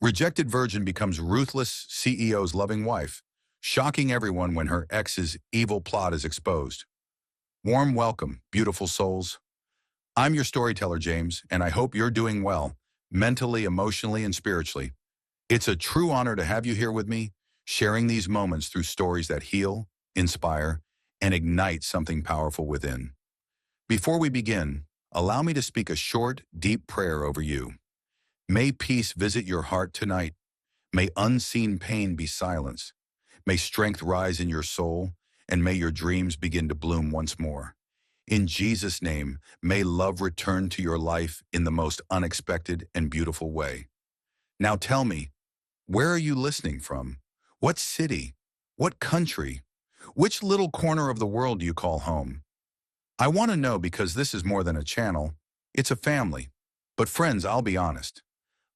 Rejected virgin becomes ruthless CEO's loving wife, shocking everyone when her ex's evil plot is exposed. Warm welcome, beautiful souls. I'm your storyteller, James, and I hope you're doing well, mentally, emotionally, and spiritually. It's a true honor to have you here with me, sharing these moments through stories that heal, inspire, and ignite something powerful within. Before we begin, allow me to speak a short, deep prayer over you. May peace visit your heart tonight. May unseen pain be silenced. May strength rise in your soul, and may your dreams begin to bloom once more. In Jesus' name, may love return to your life in the most unexpected and beautiful way. Now tell me, where are you listening from? What city? What country? Which little corner of the world do you call home? I want to know because this is more than a channel. It's a family. But friends, I'll be honest.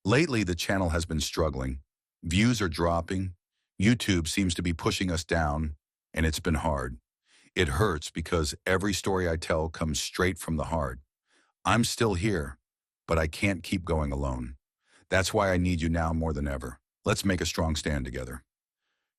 Lately, the channel has been struggling. Views are dropping. YouTube seems to be pushing us down, and it's been hard. It hurts because every story I tell comes straight from the heart. I'm still here, but I can't keep going alone. That's why I need you now more than ever. Let's make a strong stand together.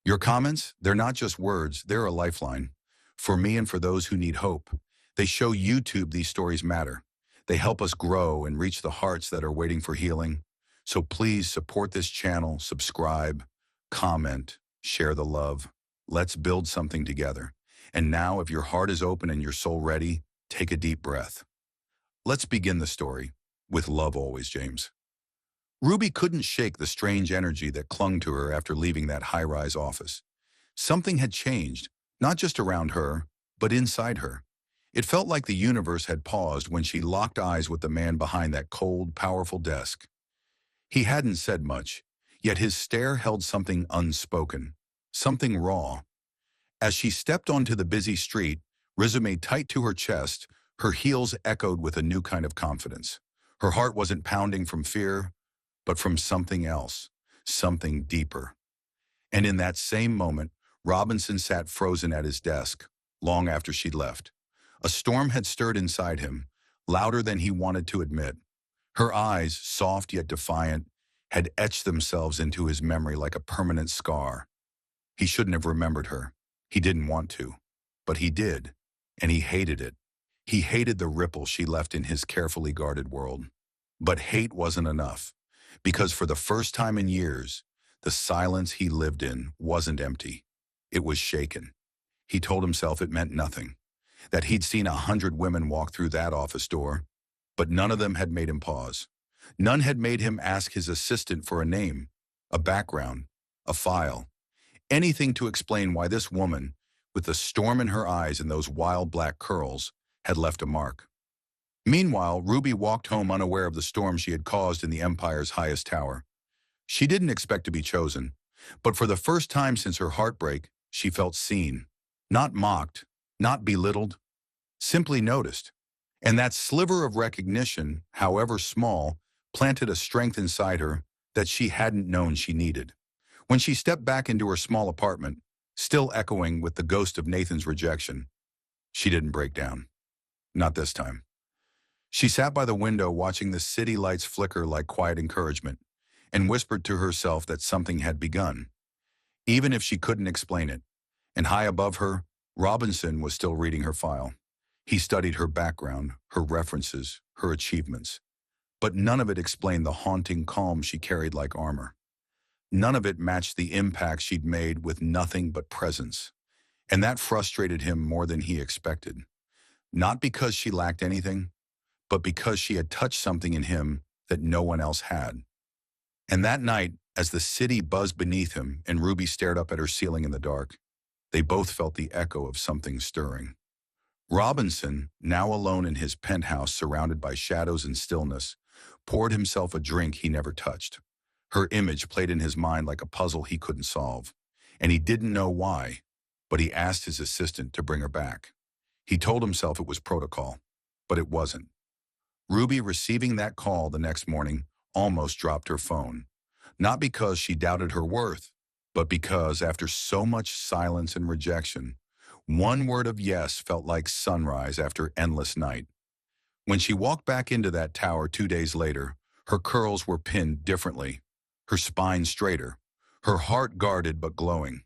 Your comments, they're not just words, they're a lifeline. For me and for those who need hope. They show YouTube these stories matter. They help us grow and reach the hearts that are waiting for healing. So please support this channel, subscribe, comment, share the love. Let's build something together. And now, if your heart is open and your soul ready, take a deep breath. Let's begin the story, with love always, James. Ruby couldn't shake the strange energy that clung to her after leaving that high-rise office. Something had changed, not just around her, but inside her. It felt like the universe had paused when she locked eyes with the man behind that cold, powerful desk. He hadn't said much, yet his stare held something unspoken, something raw. As she stepped onto the busy street, resume tight to her chest, her heels echoed with a new kind of confidence. Her heart wasn't pounding from fear, but from something else, something deeper. And in that same moment, Robinson sat frozen at his desk, long after she'd left. A storm had stirred inside him, louder than he wanted to admit. Her eyes, soft yet defiant, had etched themselves into his memory like a permanent scar. He shouldn't have remembered her. He didn't want to. But he did, and he hated it. He hated the ripple she left in his carefully guarded world. But hate wasn't enough, because for the first time in years, the silence he lived in wasn't empty. It was shaken. He told himself it meant nothing, that he'd seen 100 women walk through that office door, but none of them had made him pause. None had made him ask his assistant for a name, a background, a file, anything to explain why this woman, with the storm in her eyes and those wild black curls, had left a mark. Meanwhile, Ruby walked home unaware of the storm she had caused in the Empire's highest tower. She didn't expect to be chosen, but for the first time since her heartbreak, she felt seen, not mocked, not belittled, simply noticed. And that sliver of recognition, however small, planted a strength inside her that she hadn't known she needed. When she stepped back into her small apartment, still echoing with the ghost of Nathan's rejection, she didn't break down. Not this time. She sat by the window watching the city lights flicker like quiet encouragement, and whispered to herself that something had begun, even if she couldn't explain it. And high above her, Robinson was still reading her file. He studied her background, her references, her achievements. But none of it explained the haunting calm she carried like armor. None of it matched the impact she'd made with nothing but presence. And that frustrated him more than he expected. Not because she lacked anything, but because she had touched something in him that no one else had. And that night, as the city buzzed beneath him and Ruby stared up at her ceiling in the dark, they both felt the echo of something stirring. Robinson, now alone in his penthouse surrounded by shadows and stillness, poured himself a drink he never touched. Her image played in his mind like a puzzle he couldn't solve, and he didn't know why, but he asked his assistant to bring her back. He told himself it was protocol, but it wasn't. Ruby, receiving that call the next morning, almost dropped her phone, not because she doubted her worth, but because after so much silence and rejection, one word of yes felt like sunrise after endless night. When she walked back into that tower 2 days later, her curls were pinned differently. her spine straighter, her heart guarded but glowing.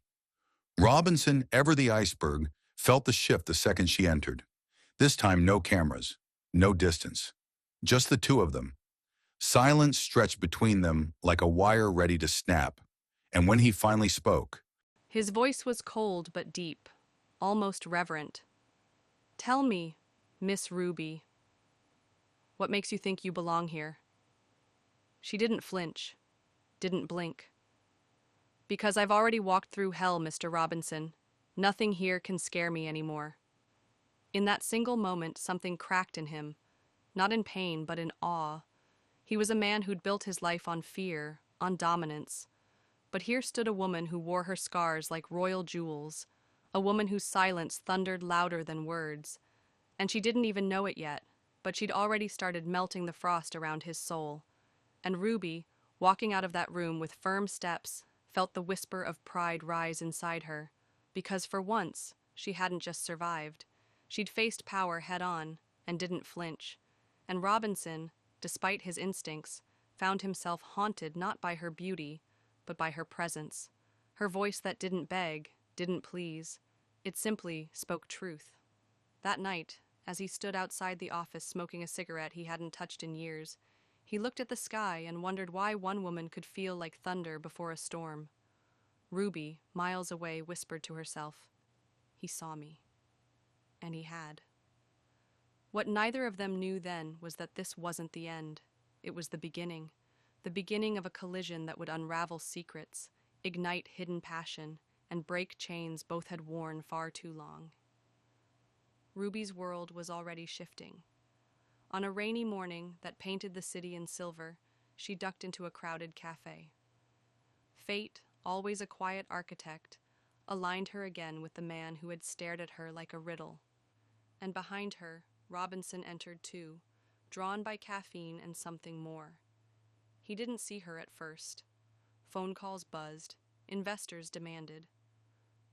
Robinson, ever the iceberg, felt the shift the second she entered. This time no cameras, no distance, just the two of them. Silence stretched between them like a wire ready to snap. And when he finally spoke, His voice was cold but deep, almost reverent. "Tell me, Miss Ruby, what makes you think you belong here?" She didn't flinch, didn't blink. "Because I've already walked through hell, Mr. Robinson. Nothing here can scare me anymore." In that single moment, something cracked in him, not in pain, but in awe. He was a man who'd built his life on fear, on dominance. But here stood a woman who wore her scars like royal jewels, a woman whose silence thundered louder than words. And she didn't even know it yet, but she'd already started melting the frost around his soul. And Ruby, walking out of that room with firm steps, felt the whisper of pride rise inside her, because for once, she hadn't just survived. She'd faced power head-on and didn't flinch. And Robinson, despite his instincts, found himself haunted not by her beauty, but by her presence. Her voice that didn't beg, didn't please. It simply spoke truth. That night, as he stood outside the office smoking a cigarette he hadn't touched in years, he looked at the sky and wondered why one woman could feel like thunder before a storm. Ruby, miles away, whispered to herself, "He saw me." And he had. What neither of them knew then was that this wasn't the end. It was the beginning of a collision that would unravel secrets, ignite hidden passion, and break chains both had worn far too long. Ruby's world was already shifting. On a rainy morning that painted the city in silver, she ducked into a crowded cafe. Fate, always a quiet architect, aligned her again with the man who had stared at her like a riddle. And behind her, Robinson entered too, drawn by caffeine and something more. He didn't see her at first. Phone calls buzzed, investors demanded.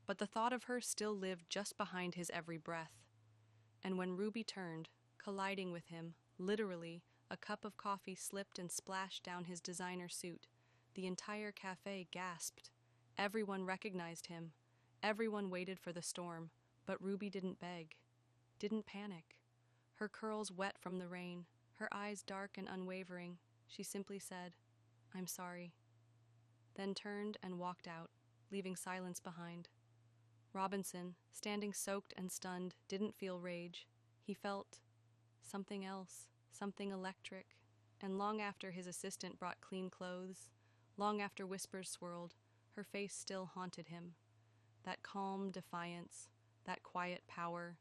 But the thought of her still lived just behind his every breath. And when Ruby turned, colliding with him, literally, a cup of coffee slipped and splashed down his designer suit. The entire cafe gasped. Everyone recognized him. Everyone waited for the storm, but Ruby didn't beg, didn't panic. Her curls wet from the rain, her eyes dark and unwavering, she simply said, "I'm sorry," then turned and walked out, leaving silence behind. Robinson, standing soaked and stunned, didn't feel rage. He felt something else, something electric. And long after his assistant brought clean clothes, long after whispers swirled, her face still haunted him. That calm defiance, that quiet power,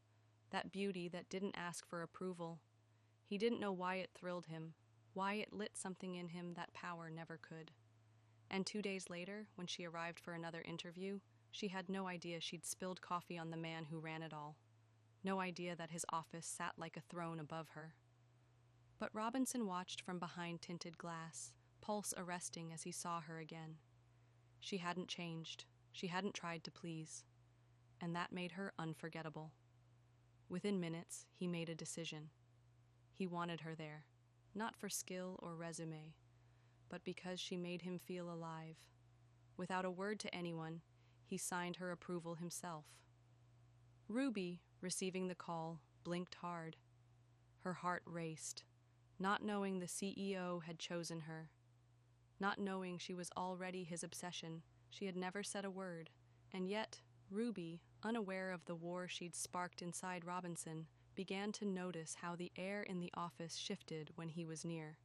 that beauty that didn't ask for approval. He didn't know why it thrilled him, why it lit something in him that power never could. And 2 days later, when she arrived for another interview, she had no idea she'd spilled coffee on the man who ran it all. No idea that his office sat like a throne above her. But Robinson watched from behind tinted glass, pulse arresting as he saw her again. She hadn't changed. She hadn't tried to please. And that made her unforgettable. Within minutes, he made a decision. He wanted her there, not for skill or resume, but because she made him feel alive. Without a word to anyone, he signed her approval himself. Ruby, receiving the call, blinked hard. Her heart raced, not knowing the CEO had chosen her. Not knowing she was already his obsession, she had never said a word. And yet, Ruby, unaware of the war she'd sparked inside Robinson, began to notice how the air in the office shifted when he was near.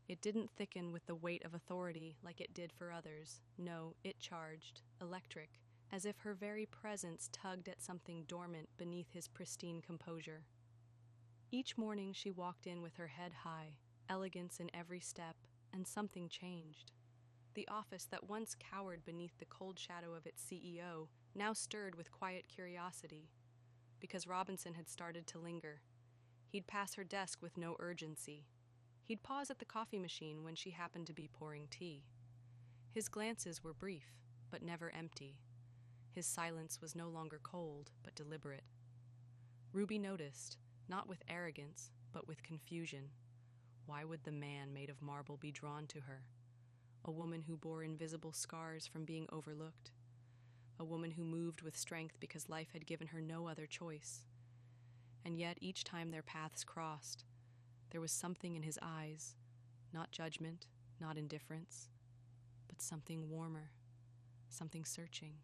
It didn't thicken with the weight of authority like it did for others. No, it charged, electric, as if her very presence tugged at something dormant beneath his pristine composure. Each morning she walked in with her head high, elegance in every step, and something changed. The office that once cowered beneath the cold shadow of its CEO now stirred with quiet curiosity, because Robinson had started to linger. He'd pass her desk with no urgency. He'd pause at the coffee machine when she happened to be pouring tea. His glances were brief, but never empty. His silence was no longer cold, but deliberate. Ruby noticed, not with arrogance, but with confusion. Why would the man made of marble be drawn to her? a woman who bore invisible scars from being overlooked, a woman who moved with strength because life had given her no other choice. And yet, each time their paths crossed, there was something in his eyes, not judgment, not indifference, but something warmer, something searching.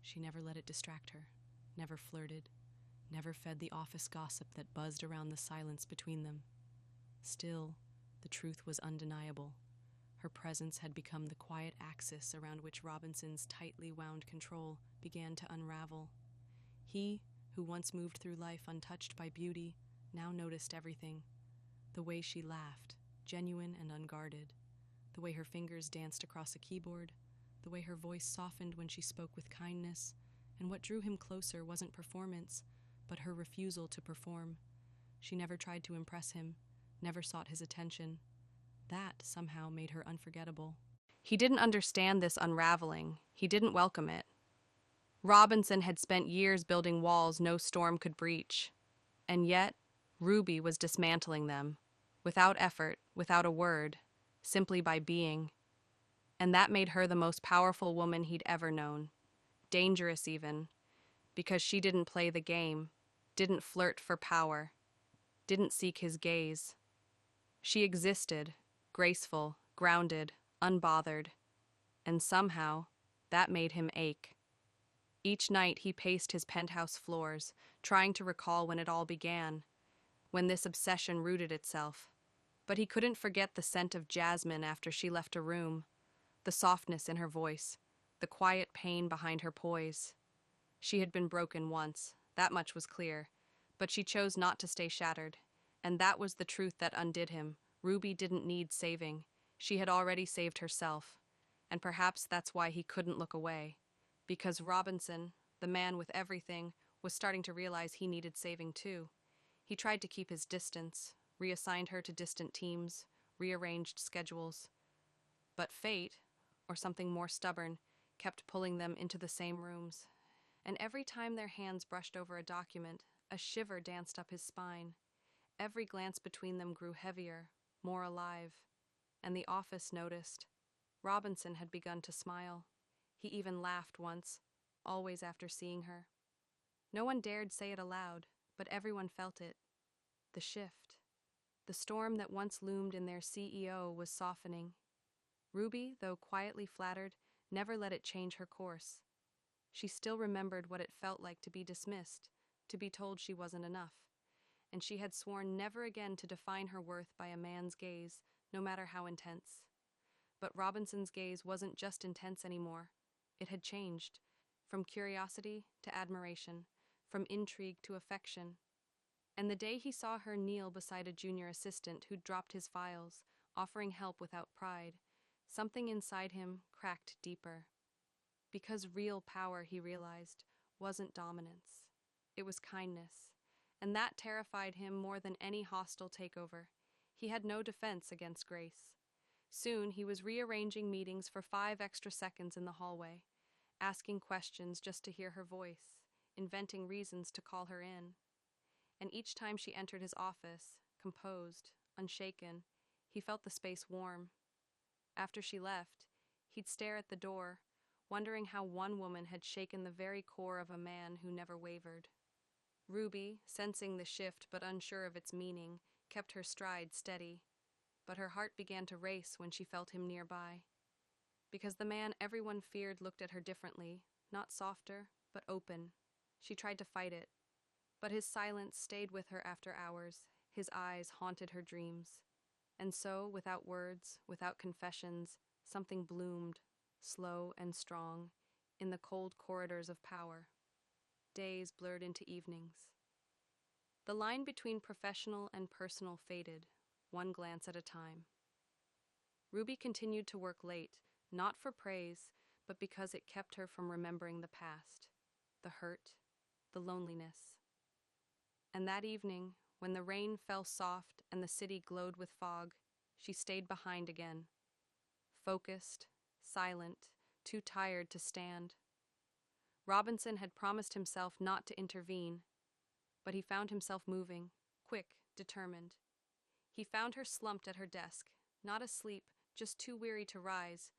She never let it distract her, never flirted, never fed the office gossip that buzzed around the silence between them. Still, the truth was undeniable. Her presence had become the quiet axis around which Robinson's tightly wound control began to unravel. He, who once moved through life untouched by beauty, now noticed everything. The way she laughed, genuine and unguarded. The way her fingers danced across a keyboard. The way her voice softened when she spoke with kindness. And what drew him closer wasn't performance, but her refusal to perform. She never tried to impress him, never sought his attention. That somehow made her unforgettable. He didn't understand this unraveling. He didn't welcome it. Robinson had spent years building walls no storm could breach. And yet, Ruby was dismantling them, without effort, without a word, simply by being. And that made her the most powerful woman he'd ever known. Dangerous even, because she didn't play the game, didn't flirt for power, didn't seek his gaze. She existed, graceful, grounded, unbothered, and somehow that made him ache. Each night he paced his penthouse floors, trying to recall when it all began, when this obsession rooted itself. But he couldn't forget the scent of jasmine after she left a room, the softness in her voice, the quiet pain behind her poise. She had been broken once, that much was clear, but she chose not to stay shattered. And that was the truth that undid him. Ruby didn't need saving. She had already saved herself. And perhaps that's why he couldn't look away. Because Robinson, the man with everything, was starting to realize he needed saving too. He tried to keep his distance, reassigned her to distant teams, rearranged schedules. But fate, or something more stubborn, kept pulling them into the same rooms. And every time their hands brushed over a document, a shiver danced up his spine. Every glance between them grew heavier, more alive. And the office noticed. Robinson had begun to smile. He even laughed once, always after seeing her. No one dared say it aloud, but everyone felt it. The shift. The storm that once loomed in their CEO was softening. Ruby, though quietly flattered, never let it change her course. She still remembered what it felt like to be dismissed, to be told she wasn't enough. And she had sworn never again to define her worth by a man's gaze, no matter how intense. But Robinson's gaze wasn't just intense anymore. It had changed, from curiosity to admiration, from intrigue to affection. And the day he saw her kneel beside a junior assistant who'd dropped his files, offering help without pride, something inside him cracked deeper. Because real power, he realized, wasn't dominance. It was kindness. And that terrified him more than any hostile takeover. He had no defense against Grace. Soon he was rearranging meetings for 5 extra seconds in the hallway, asking questions just to hear her voice, inventing reasons to call her in. And each time she entered his office, composed, unshaken, he felt the space warm. After she left, he'd stare at the door, wondering how one woman had shaken the very core of a man who never wavered. Ruby, sensing the shift but unsure of its meaning, kept her stride steady, but her heart began to race when she felt him nearby. Because the man everyone feared looked at her differently, not softer, but open. She tried to fight it, but his silence stayed with her after hours. His eyes haunted her dreams. And so, without words, without confessions, something bloomed, slow and strong, in the cold corridors of power. Days blurred into evenings. The line between professional and personal faded, one glance at a time. Ruby continued to work late, not for praise, but because it kept her from remembering the past, the hurt, the loneliness. And that evening, when the rain fell soft and the city glowed with fog, she stayed behind again, focused, silent, too tired to stand. Robinson had promised himself not to intervene, but he found himself moving, quick, determined. He found her slumped at her desk, not asleep, just too weary to rise,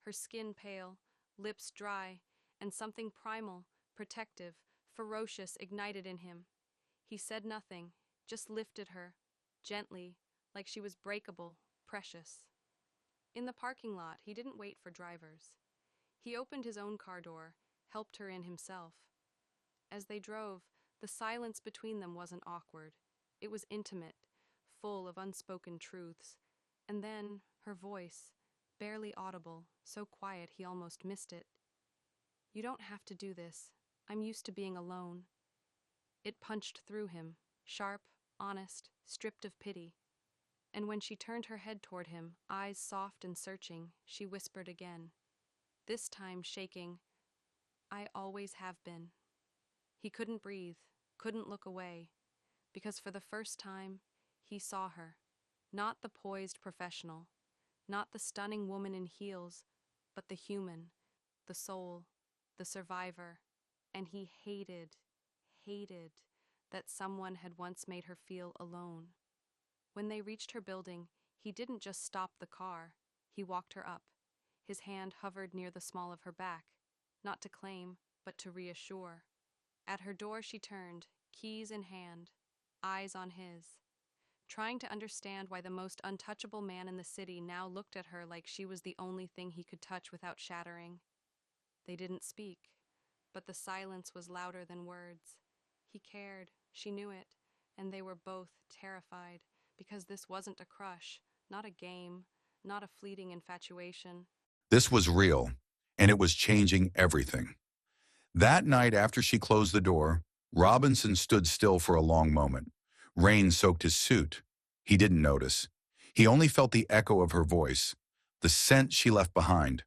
her skin pale, lips dry, and something primal, protective, ferocious ignited in him. He said nothing, just lifted her, gently, like she was breakable, precious. In the parking lot, he didn't wait for drivers. He opened his own car door, helped her in himself. As they drove, the silence between them wasn't awkward. It was intimate, full of unspoken truths. And then, her voice, barely audible, so quiet he almost missed it. "You don't have to do this. I'm used to being alone." It punched through him, sharp, honest, stripped of pity. And when she turned her head toward him, eyes soft and searching, she whispered again, this time shaking, "I always have been." He couldn't breathe, couldn't look away, because for the first time, he saw her. Not the poised professional, not the stunning woman in heels, but the human, the soul, the survivor. And he hated that someone had once made her feel alone. When they reached her building, he didn't just stop the car. He walked her up. His hand hovered near the small of her back, not to claim, but to reassure. At her door she turned, keys in hand, eyes on his, trying to understand why the most untouchable man in the city now looked at her like she was the only thing he could touch without shattering. They didn't speak, but the silence was louder than words. He cared, she knew it, and they were both terrified, because this wasn't a crush, not a game, not a fleeting infatuation. This was real, and it was changing everything. That night after she closed the door, Robinson stood still for a long moment. Rain soaked his suit. He didn't notice. He only felt the echo of her voice, the scent she left behind.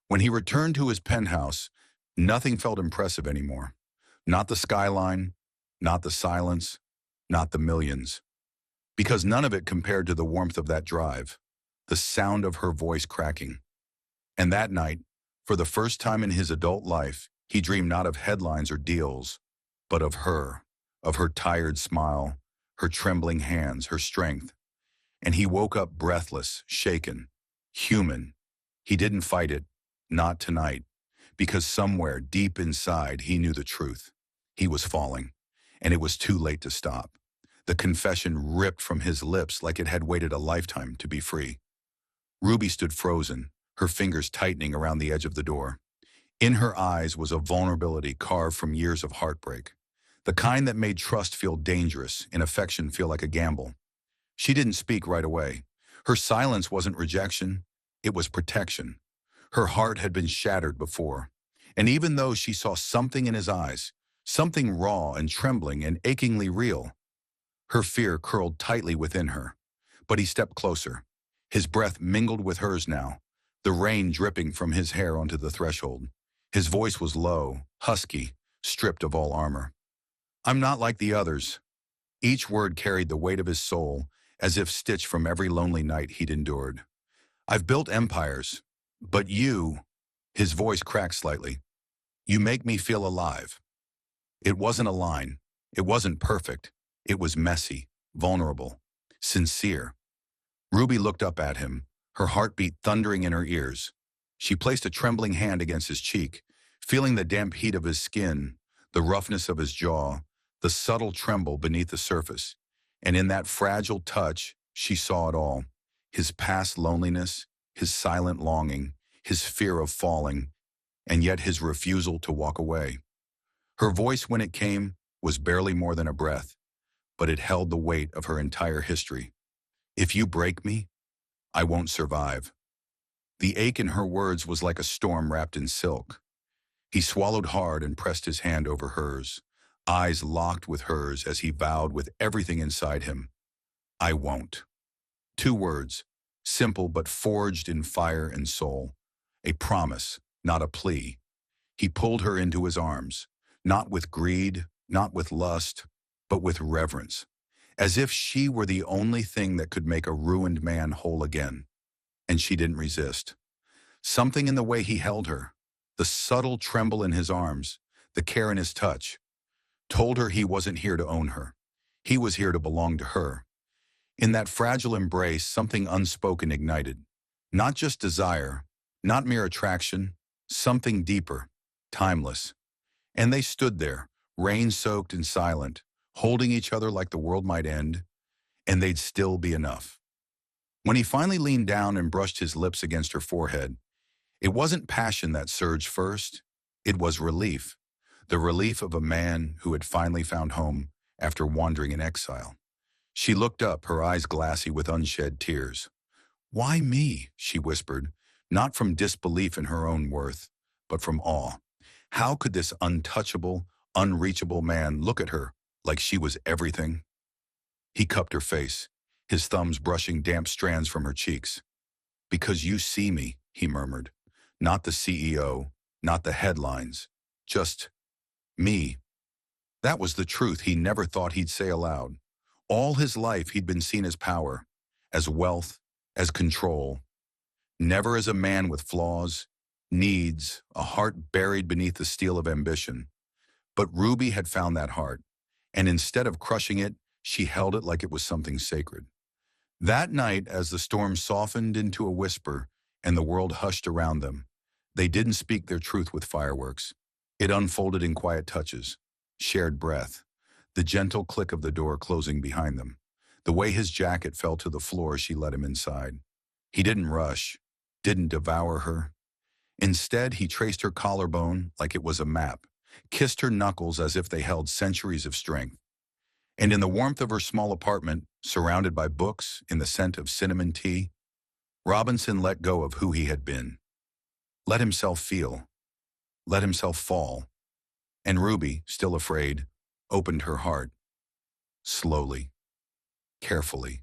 When he returned to his penthouse, nothing felt impressive anymore. Not the skyline, not the silence, not the millions. Because none of it compared to the warmth of that drive, the sound of her voice cracking. And that night, for the first time in his adult life, he dreamed not of headlines or deals, but of her tired smile, her trembling hands, her strength. And he woke up breathless, shaken, human. He didn't fight it, not tonight, because somewhere deep inside he knew the truth. He was falling, and it was too late to stop. The confession ripped from his lips like it had waited a lifetime to be free. Ruby stood frozen, her fingers tightening around the edge of the door. In her eyes was a vulnerability carved from years of heartbreak, the kind that made trust feel dangerous and affection feel like a gamble. She didn't speak right away. Her silence wasn't rejection, it was protection. Her heart had been shattered before, and even though she saw something in his eyes, something raw and trembling and achingly real, her fear curled tightly within her. But he stepped closer. His breath mingled with hers now, the rain dripping from his hair onto the threshold. His voice was low, husky, stripped of all armor. "I'm not like the others." Each word carried the weight of his soul, as if stitched from every lonely night he'd endured. "I've built empires, but you," his voice cracked slightly, "you make me feel alive." It wasn't a line. It wasn't perfect. It was messy, vulnerable, sincere. Ruby looked up at him, her heartbeat thundering in her ears. She placed a trembling hand against his cheek, feeling the damp heat of his skin, the roughness of his jaw, the subtle tremble beneath the surface. And in that fragile touch, she saw it all. His past loneliness, his silent longing, his fear of falling, and yet his refusal to walk away. Her voice, when it came, was barely more than a breath, but it held the weight of her entire history. "If you break me, I won't survive." The ache in her words was like a storm wrapped in silk. He swallowed hard and pressed his hand over hers, eyes locked with hers as he vowed with everything inside him, "I won't." 2 words, simple but forged in fire and soul. A promise, not a plea. He pulled her into his arms, not with greed, not with lust, but with reverence, as if she were the only thing that could make a ruined man whole again. And she didn't resist. Something in the way he held her, the subtle tremble in his arms, the care in his touch, told her he wasn't here to own her. He was here to belong to her. In that fragile embrace, something unspoken ignited. Not just desire, not mere attraction, something deeper, timeless. And they stood there, rain-soaked and silent, holding each other like the world might end, and they'd still be enough. When he finally leaned down and brushed his lips against her forehead, it wasn't passion that surged first, it was relief. The relief of a man who had finally found home after wandering in exile. She looked up, her eyes glassy with unshed tears. "Why me?" she whispered, not from disbelief in her own worth, but from awe. How could this untouchable, unreachable man look at her like she was everything? He cupped her face, his thumbs brushing damp strands from her cheeks. "Because you see me," he murmured. "Not the CEO, not the headlines, just me." That was the truth he never thought he'd say aloud. All his life he'd been seen as power, as wealth, as control, never as a man with flaws, needs, a heart buried beneath the steel of ambition. But Ruby had found that heart, and instead of crushing it, she held it like it was something sacred. That night, as the storm softened into a whisper and the world hushed around them, they didn't speak their truth with fireworks. It unfolded in quiet touches, shared breath, the gentle click of the door closing behind them, the way his jacket fell to the floor as she let him inside. He didn't rush, didn't devour her. Instead, he traced her collarbone like it was a map, kissed her knuckles as if they held centuries of strength. And in the warmth of her small apartment, surrounded by books, in the scent of cinnamon tea, Robinson let go of who he had been. Let himself feel. Let himself fall. And Ruby, still afraid, opened her heart. Slowly, carefully,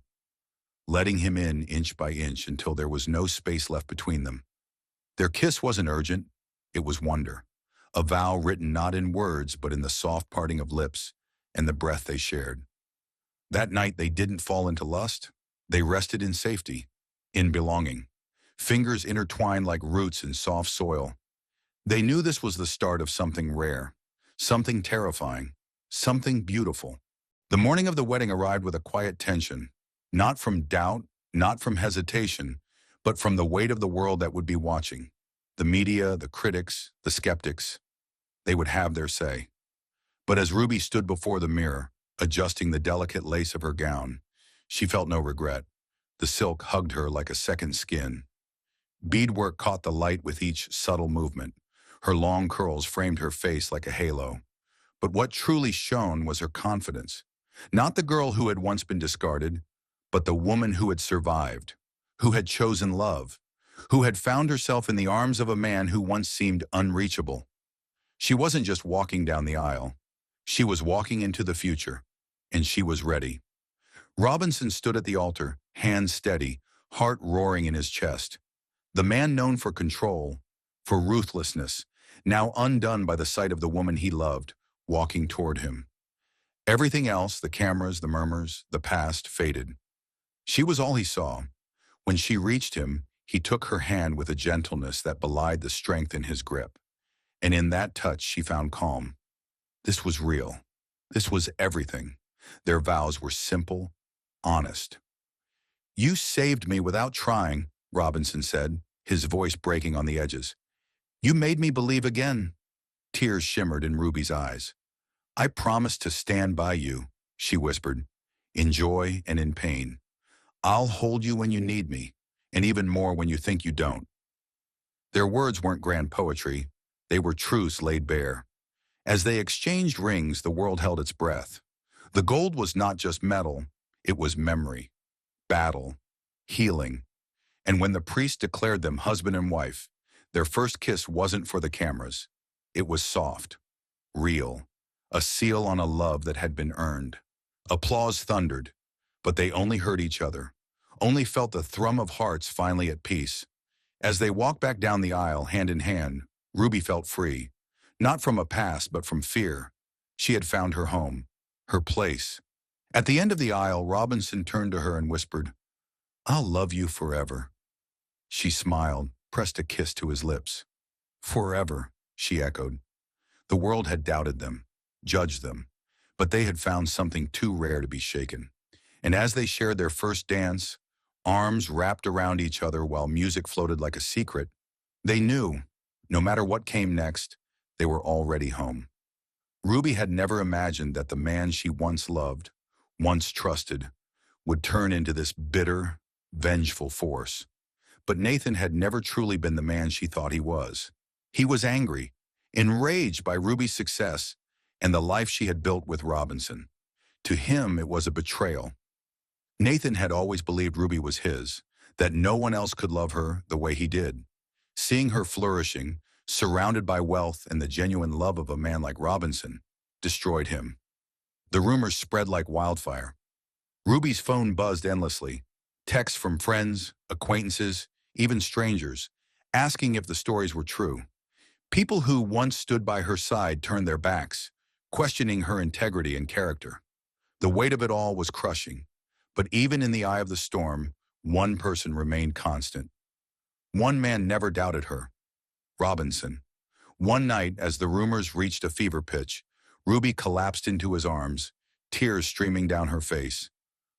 letting him in inch by inch until there was no space left between them. Their kiss wasn't urgent, it was wonder. A vow written not in words but in the soft parting of lips and the breath they shared. That night they didn't fall into lust, they rested in safety, in belonging. Fingers intertwined like roots in soft soil. They knew this was the start of something rare, something terrifying, something beautiful. The morning of the wedding arrived with a quiet tension, not from doubt, not from hesitation, but from the weight of the world that would be watching. The media, the critics, the skeptics. They would have their say. But as Ruby stood before the mirror, adjusting the delicate lace of her gown, she felt no regret. The silk hugged her like a second skin. Beadwork caught the light with each subtle movement. Her long curls framed her face like a halo. But what truly shone was her confidence. Not the girl who had once been discarded, but the woman who had survived, who had chosen love, who had found herself in the arms of a man who once seemed unreachable. She wasn't just walking down the aisle. She was walking into the future, and she was ready. Robinson stood at the altar, hands steady, heart roaring in his chest. The man known for control, for ruthlessness, now undone by the sight of the woman he loved, walking toward him. Everything else, the cameras, the murmurs, the past, faded. She was all he saw. When she reached him, he took her hand with a gentleness that belied the strength in his grip. And in that touch, she found calm. This was real. This was everything. Their vows were simple, honest. "You saved me without trying," Robinson said, his voice breaking on the edges. "You made me believe again." Tears shimmered in Ruby's eyes. "I promised to stand by you," she whispered, "in joy and in pain. I'll hold you when you need me, and even more when you think you don't." Their words weren't grand poetry. They were truths laid bare. As they exchanged rings, the world held its breath. The gold was not just metal, it was memory, battle, healing. And when the priest declared them husband and wife, their first kiss wasn't for the cameras. It was soft, real, a seal on a love that had been earned. Applause thundered, but they only heard each other, only felt the thrum of hearts finally at peace. As they walked back down the aisle, hand in hand, Ruby felt free, not from a past, but from fear. She had found her home, her place. At the end of the aisle, Robinson turned to her and whispered, "I'll love you forever." She smiled, pressed a kiss to his lips. "Forever," she echoed. The world had doubted them, judged them, but they had found something too rare to be shaken. And as they shared their first dance, arms wrapped around each other while music floated like a secret. They knew, no matter what came next, they were already home. Ruby had never imagined that the man she once loved, once trusted, would turn into this bitter, vengeful force. But Nathan had never truly been the man she thought he was. He was angry, enraged by Ruby's success and the life she had built with Robinson. To him, it was a betrayal. Nathan had always believed Ruby was his, that no one else could love her the way he did. Seeing her flourishing, surrounded by wealth and the genuine love of a man like Robinson, destroyed him. The rumors spread like wildfire. Ruby's phone buzzed endlessly. Texts from friends, acquaintances, even strangers, asking if the stories were true. People who once stood by her side turned their backs, questioning her integrity and character. The weight of it all was crushing. But even in the eye of the storm, one person remained constant. One man never doubted her, Robinson. One night, as the rumors reached a fever pitch, Ruby collapsed into his arms, tears streaming down her face.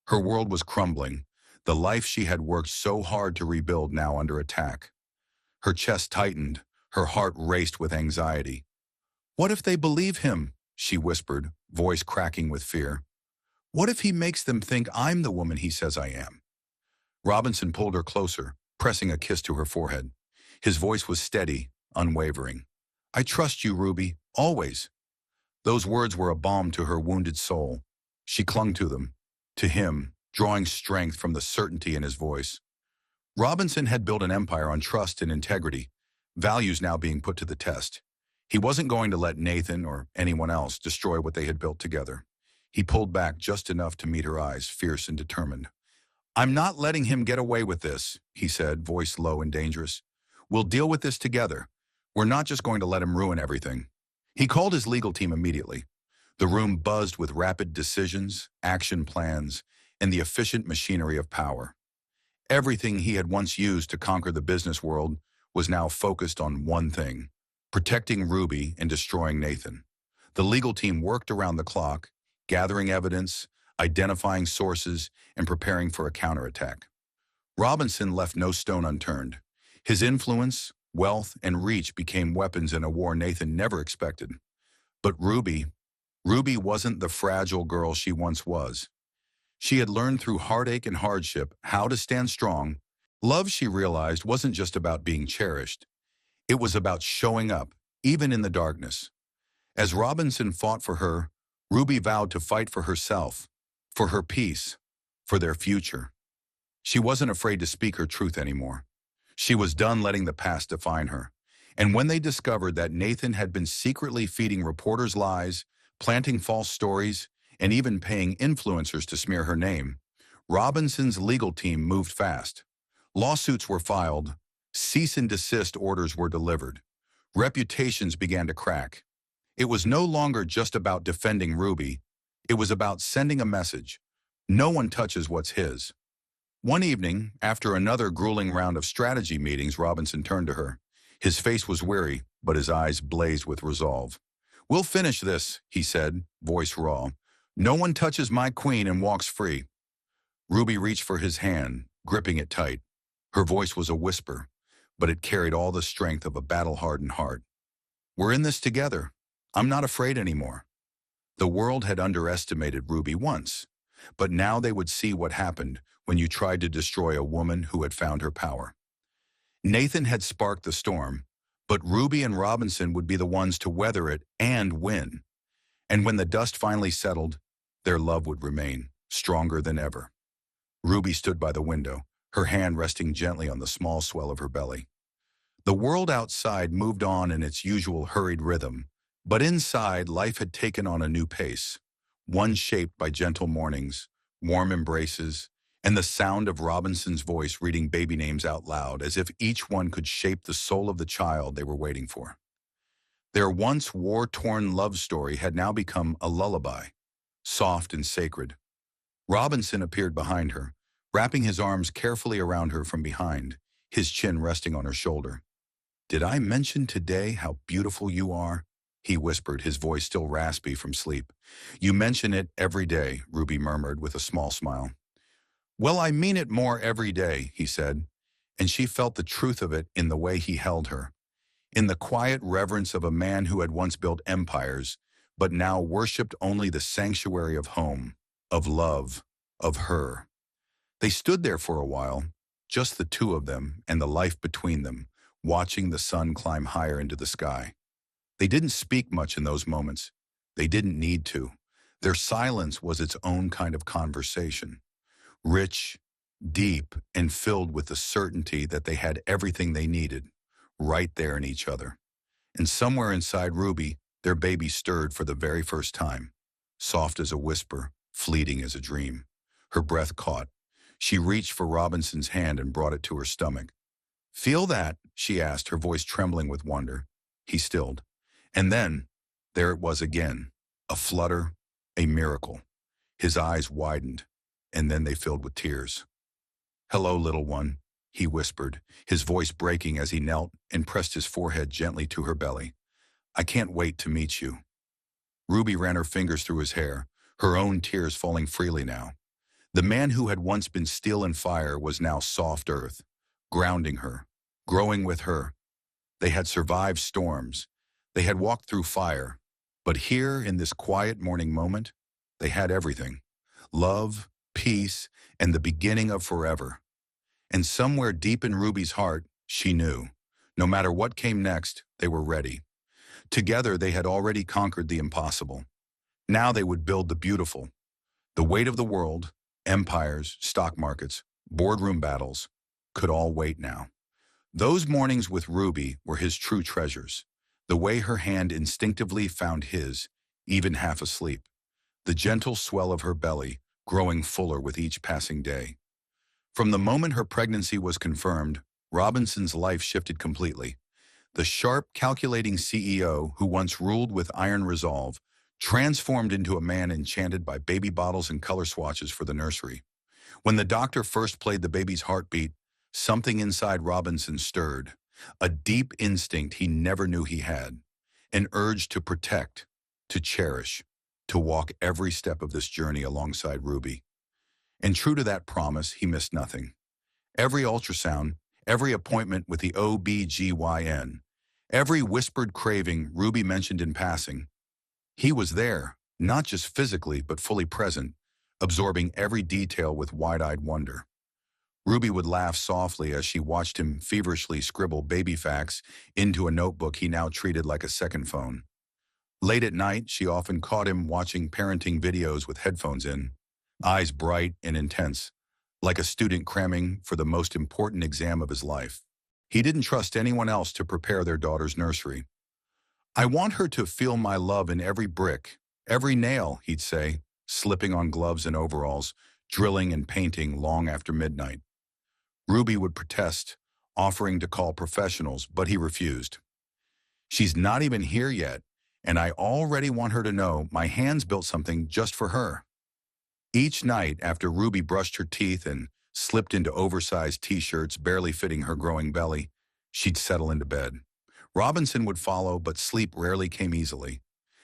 Her world was crumbling, the life she had worked so hard to rebuild now under attack. Her chest tightened, her heart raced with anxiety. "What if they believe him?" she whispered, voice cracking with fear. "What if he makes them think I'm the woman he says I am?" Robinson pulled her closer, pressing a kiss to her forehead. His voice was steady, unwavering. "I trust you, Ruby, always." Those words were a balm to her wounded soul. She clung to them, to him, drawing strength from the certainty in his voice. Robinson had built an empire on trust and integrity, values now being put to the test. He wasn't going to let Nathan or anyone else destroy what they had built together. He pulled back just enough to meet her eyes, fierce and determined. "I'm not letting him get away with this," he said, voice low and dangerous. "We'll deal with this together. We're not just going to let him ruin everything." He called his legal team immediately. The room buzzed with rapid decisions, action plans, and the efficient machinery of power. Everything he had once used to conquer the business world was now focused on one thing: protecting Ruby and destroying Nathan. The legal team worked around the clock, gathering evidence, identifying sources, and preparing for a counterattack. Robinson left no stone unturned. His influence, wealth, and reach became weapons in a war Nathan never expected. But Ruby wasn't the fragile girl she once was. She had learned through heartache and hardship how to stand strong. Love, she realized, wasn't just about being cherished. It was about showing up, even in the darkness. As Robinson fought for her, Ruby vowed to fight for herself, for her peace, for their future. She wasn't afraid to speak her truth anymore. She was done letting the past define her. And when they discovered that Nathan had been secretly feeding reporters lies, planting false stories, and even paying influencers to smear her name, Robinson's legal team moved fast. Lawsuits were filed, cease and desist orders were delivered. Reputations began to crack. It was no longer just about defending Ruby. It was about sending a message. No one touches what's his. One evening, after another grueling round of strategy meetings, Robinson turned to her. His face was weary, but his eyes blazed with resolve. "We'll finish this," he said, voice raw. "No one touches my queen and walks free." Ruby reached for his hand, gripping it tight. Her voice was a whisper, but it carried all the strength of a battle-hardened heart. "We're in this together. I'm not afraid anymore." The world had underestimated Ruby once, but now they would see what happened when you tried to destroy a woman who had found her power. Nathan had sparked the storm, but Ruby and Robinson would be the ones to weather it and win. And when the dust finally settled, their love would remain, stronger than ever. Ruby stood by the window, her hand resting gently on the small swell of her belly. The world outside moved on in its usual hurried rhythm, but inside life had taken on a new pace, one shaped by gentle mornings, warm embraces, and the sound of Robinson's voice reading baby names out loud as if each one could shape the soul of the child they were waiting for. Their once war-torn love story had now become a lullaby, soft and sacred. Robinson appeared behind her, wrapping his arms carefully around her from behind, his chin resting on her shoulder. "Did I mention today how beautiful you are?" he whispered, his voice still raspy from sleep. "You mention it every day," Ruby murmured with a small smile. Well, I mean it more every day, he said, and she felt the truth of it in the way he held her, in the quiet reverence of a man who had once built empires, but now worshipped only the sanctuary of home, of love, of her. They stood there for a while, just the two of them and the life between them, watching the sun climb higher into the sky. They didn't speak much in those moments. They didn't need to. Their silence was its own kind of conversation, rich, deep, and filled with the certainty that they had everything they needed, right there in each other. And somewhere inside Ruby, their baby stirred for the very first time, soft as a whisper, fleeting as a dream. Her breath caught. She reached for Robinson's hand and brought it to her stomach. "Feel that?" she asked, her voice trembling with wonder. He stilled. And then, there it was again, a flutter, a miracle. His eyes widened, and then they filled with tears. "Hello, little one," he whispered, his voice breaking as he knelt and pressed his forehead gently to her belly. "I can't wait to meet you." Ruby ran her fingers through his hair, her own tears falling freely now. The man who had once been steel and fire was now soft earth, grounding her, growing with her. They had survived storms. They had walked through fire. But here, in this quiet morning moment, they had everything: love, peace, and the beginning of forever. And somewhere deep in Ruby's heart, she knew, no matter what came next, they were ready. Together, they had already conquered the impossible. Now they would build the beautiful. The weight of the world, empires, stock markets, boardroom battles, could all wait now. Those mornings with Ruby were his true treasures. The way her hand instinctively found his, even half asleep. The gentle swell of her belly, growing fuller with each passing day. From the moment her pregnancy was confirmed, Robinson's life shifted completely. The sharp, calculating CEO who once ruled with iron resolve transformed into a man enchanted by baby bottles and color swatches for the nursery. When the doctor first played the baby's heartbeat, something inside Robinson stirred, a deep instinct he never knew he had, an urge to protect, to cherish, to walk every step of this journey alongside Ruby. And true to that promise, he missed nothing. Every ultrasound, every appointment with the OB/GYN, every whispered craving Ruby mentioned in passing, he was there, not just physically but fully present, absorbing every detail with wide-eyed wonder. Ruby would laugh softly as she watched him feverishly scribble baby facts into a notebook he now treated like a second phone. Late at night, she often caught him watching parenting videos with headphones in, eyes bright and intense, like a student cramming for the most important exam of his life. He didn't trust anyone else to prepare their daughter's nursery. "I want her to feel my love in every brick, every nail," he'd say, slipping on gloves and overalls, drilling and painting long after midnight. Ruby would protest, offering to call professionals, but he refused. "She's not even here yet, and I already want her to know my hands built something just for her." Each night, after Ruby brushed her teeth and slipped into oversized t-shirts barely fitting her growing belly, she'd settle into bed. Robinson would follow, but sleep rarely came easily.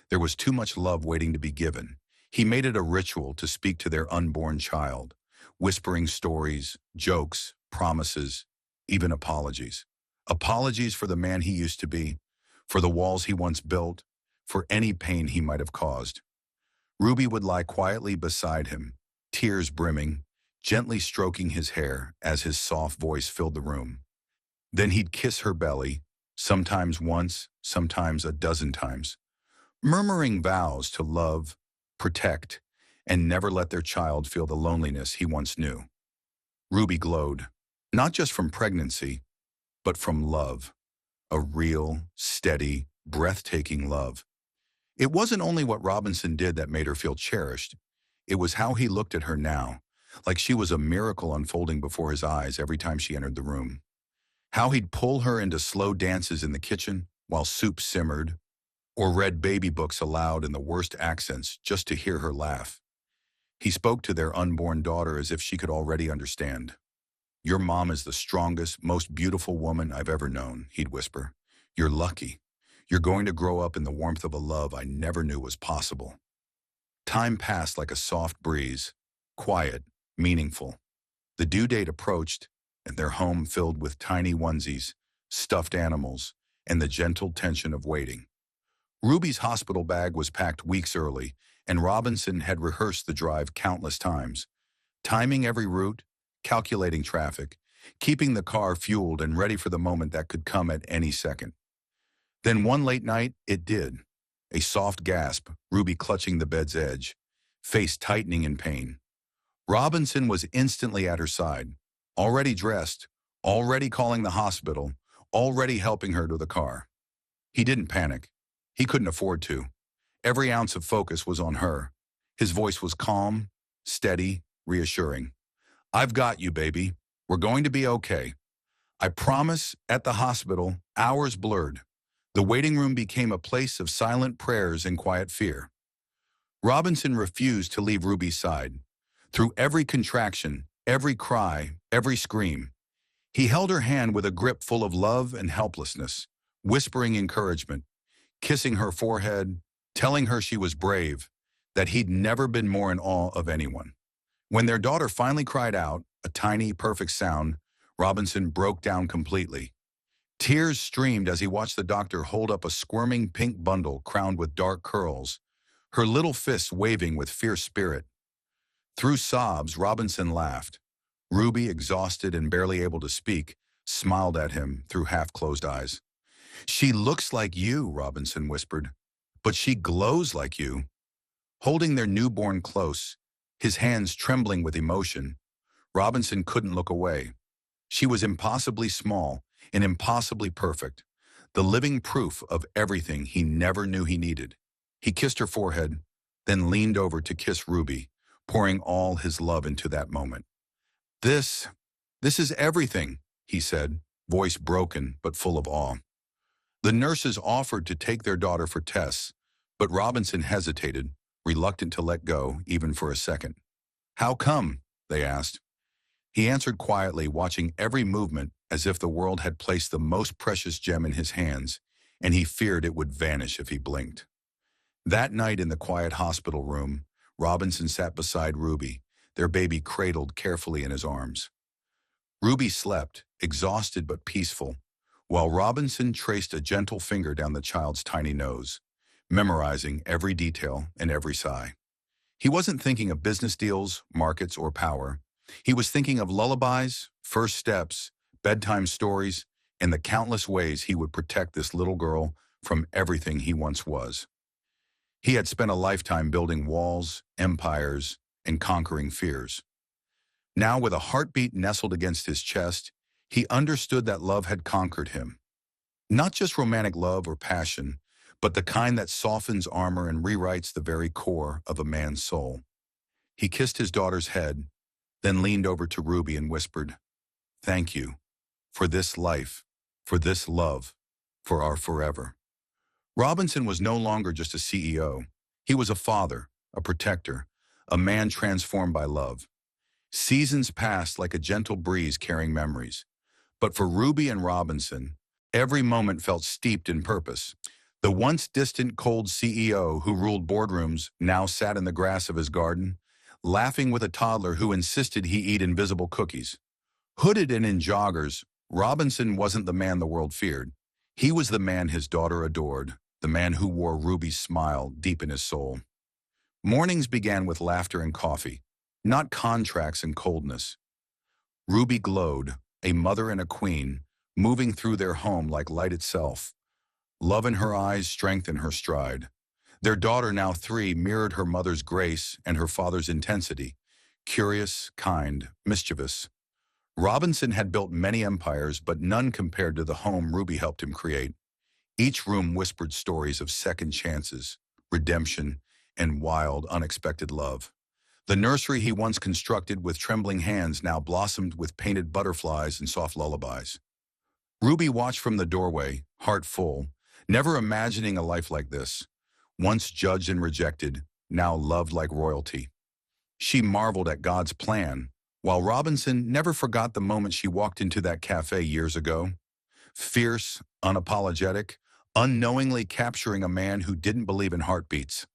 There was too much love waiting to be given. He made it a ritual to speak to their unborn child, whispering stories, jokes, promises, even apologies. Apologies for the man he used to be, for the walls he once built, for any pain he might have caused. Ruby would lie quietly beside him, tears brimming, gently stroking his hair as his soft voice filled the room. Then he'd kiss her belly, sometimes once, sometimes a dozen times, murmuring vows to love, protect, and never let their child feel the loneliness he once knew. Ruby glowed, not just from pregnancy, but from love, a real, steady, breathtaking love. It wasn't only what Robinson did that made her feel cherished. It was how he looked at her now, like she was a miracle unfolding before his eyes every time she entered the room. How he'd pull her into slow dances in the kitchen while soup simmered, or read baby books aloud in the worst accents just to hear her laugh. He spoke to their unborn daughter as if she could already understand. "Your mom is the strongest, most beautiful woman I've ever known," he'd whisper. "You're lucky. You're going to grow up in the warmth of a love I never knew was possible." Time passed like a soft breeze, quiet, meaningful. The due date approached, and their home filled with tiny onesies, stuffed animals, and the gentle tension of waiting. Ruby's hospital bag was packed weeks early, and Robinson had rehearsed the drive countless times, timing every route, calculating traffic, keeping the car fueled and ready for the moment that could come at any second. Then one late night, it did. A soft gasp, Ruby clutching the bed's edge, face tightening in pain. Robinson was instantly at her side, already dressed, already calling the hospital, already helping her to the car. He didn't panic. He couldn't afford to. Every ounce of focus was on her. His voice was calm, steady, reassuring. "I've got you, baby. We're going to be okay. I promise." At the hospital, hours blurred. The waiting room became a place of silent prayers and quiet fear. Robinson refused to leave Ruby's side. Through every contraction, every cry, every scream, he held her hand with a grip full of love and helplessness, whispering encouragement, kissing her forehead, telling her she was brave, that he'd never been more in awe of anyone. When their daughter finally cried out, a tiny, perfect sound, Robinson broke down completely. Tears streamed as he watched the doctor hold up a squirming pink bundle crowned with dark curls, her little fists waving with fierce spirit. Through sobs, Robinson laughed. Ruby, exhausted and barely able to speak, smiled at him through half-closed eyes. "She looks like you," Robinson whispered, "but she glows like you." Holding their newborn close, his hands trembling with emotion, Robinson couldn't look away. She was impossibly small and impossibly perfect, the living proof of everything he never knew he needed. He kissed her forehead, then leaned over to kiss Ruby, pouring all his love into that moment. This is everything," he said, voice broken but full of awe. The nurses offered to take their daughter for tests, but Robinson hesitated, reluctant to let go even for a second. "How come?" they asked. He answered quietly, watching every movement as if the world had placed the most precious gem in his hands, and he feared it would vanish if he blinked. That night in the quiet hospital room, Robinson sat beside Ruby, their baby cradled carefully in his arms. Ruby slept, exhausted but peaceful, while Robinson traced a gentle finger down the child's tiny nose, memorizing every detail and every sigh. He wasn't thinking of business deals, markets, or power. He was thinking of lullabies, first steps, bedtime stories, and the countless ways he would protect this little girl from everything he once was. He had spent a lifetime building walls, empires, and conquering fears. Now, with a heartbeat nestled against his chest, he understood that love had conquered him. Not just romantic love or passion, but the kind that softens armor and rewrites the very core of a man's soul. He kissed his daughter's head, then leaned over to Ruby and whispered, "Thank you for this life, for this love, for our forever." Robinson was no longer just a CEO. He was a father, a protector, a man transformed by love. Seasons passed like a gentle breeze carrying memories. But for Ruby and Robinson, every moment felt steeped in purpose. The once distant cold CEO who ruled boardrooms now sat in the grass of his garden, laughing with a toddler who insisted he eat invisible cookies. Hooded and in joggers, Robinson wasn't the man the world feared. He was the man his daughter adored, the man who wore Ruby's smile deep in his soul. Mornings began with laughter and coffee, not contracts and coldness. Ruby glowed, a mother and a queen, moving through their home like light itself. Love in her eyes, strength in her stride. Their daughter, now 3, mirrored her mother's grace and her father's intensity, curious, kind, mischievous. Robinson had built many empires, but none compared to the home Ruby helped him create. Each room whispered stories of second chances, redemption, and wild, unexpected love. The nursery he once constructed with trembling hands now blossomed with painted butterflies and soft lullabies. Ruby watched from the doorway, heart full, never imagining a life like this. Once judged and rejected, now loved like royalty. She marveled at God's plan, while Robinson never forgot the moment she walked into that cafe years ago. Fierce, unapologetic, unknowingly capturing a man who didn't believe in heartbeats.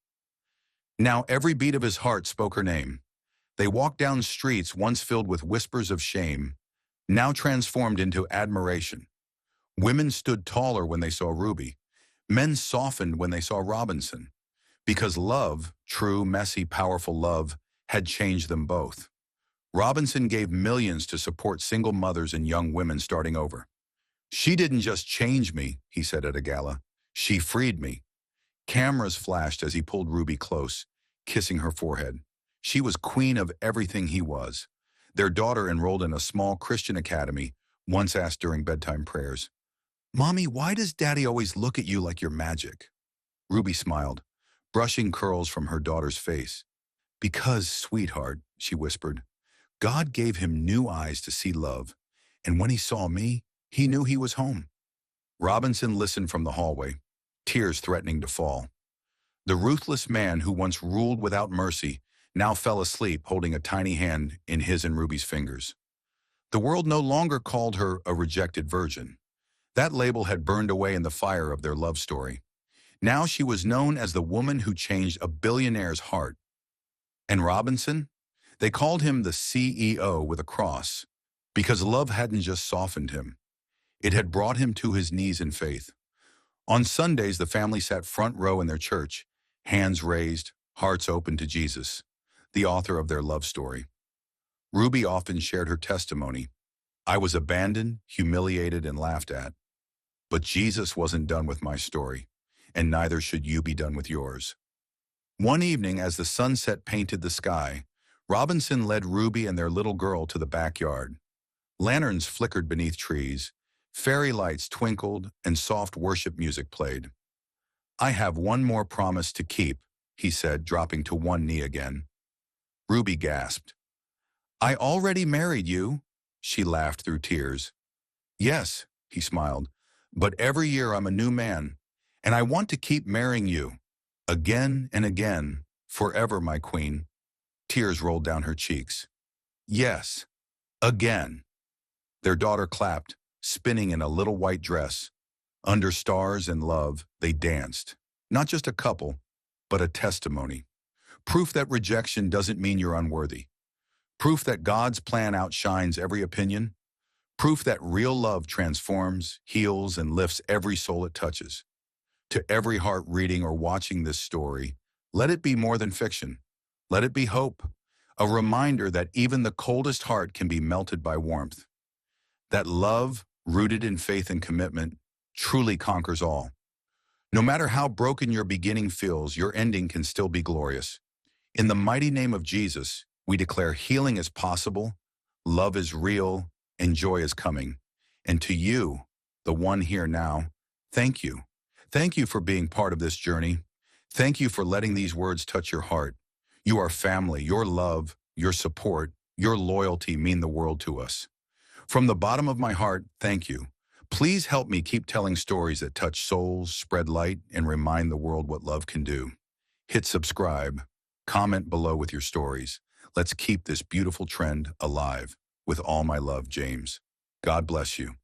Now every beat of his heart spoke her name. They walked down streets once filled with whispers of shame, now transformed into admiration. Women stood taller when they saw Ruby. Men softened when they saw Robinson. Because love, true, messy, powerful love, had changed them both. Robinson gave millions to support single mothers and young women starting over. "She didn't just change me," he said at a gala. "She freed me." Cameras flashed as he pulled Ruby close, kissing her forehead. She was queen of everything he was. Their daughter enrolled in a small Christian academy, once asked during bedtime prayers, "Mommy, why does Daddy always look at you like you're magic?" Ruby smiled, brushing curls from her daughter's face. "Because, sweetheart," she whispered, "God gave him new eyes to see love, and when he saw me, he knew he was home." Robinson listened from the hallway, tears threatening to fall. The ruthless man who once ruled without mercy now fell asleep holding a tiny hand in his and Ruby's fingers. The world no longer called her a rejected virgin. That label had burned away in the fire of their love story. Now she was known as the woman who changed a billionaire's heart. And Robinson? They called him the CEO with a cross, because love hadn't just softened him. It had brought him to his knees in faith. On Sundays, the family sat front row in their church, hands raised, hearts open to Jesus, the author of their love story. Ruby often shared her testimony. "I was abandoned, humiliated, and laughed at. But Jesus wasn't done with my story, and neither should you be done with yours." One evening, as the sunset painted the sky, Robinson led Ruby and their little girl to the backyard. Lanterns flickered beneath trees, fairy lights twinkled, and soft worship music played. "I have one more promise to keep," he said, dropping to one knee again. Ruby gasped. "I already married you," she laughed through tears. "Yes," he smiled, "but every year I'm a new man, and I want to keep marrying you. Again and again, forever, my queen." Tears rolled down her cheeks. "Yes, again." Their daughter clapped, spinning in a little white dress. Under stars and love, they danced. Not just a couple, but a testimony. Proof that rejection doesn't mean you're unworthy. Proof that God's plan outshines every opinion. Proof that real love transforms, heals, and lifts every soul it touches. To every heart reading or watching this story, let it be more than fiction. Let it be hope. A reminder that even the coldest heart can be melted by warmth. That love, rooted in faith and commitment, truly conquers all. No matter how broken your beginning feels, your ending can still be glorious. In the mighty name of Jesus, we declare healing is possible, love is real, and joy is coming. And to you, the one here now, thank you. Thank you for being part of this journey. Thank you for letting these words touch your heart. You are family. Your love, your support, your loyalty mean the world to us. From the bottom of my heart, thank you. Please help me keep telling stories that touch souls, spread light, and remind the world what love can do. Hit subscribe. Comment below with your stories. Let's keep this beautiful trend alive. With all my love, James. God bless you.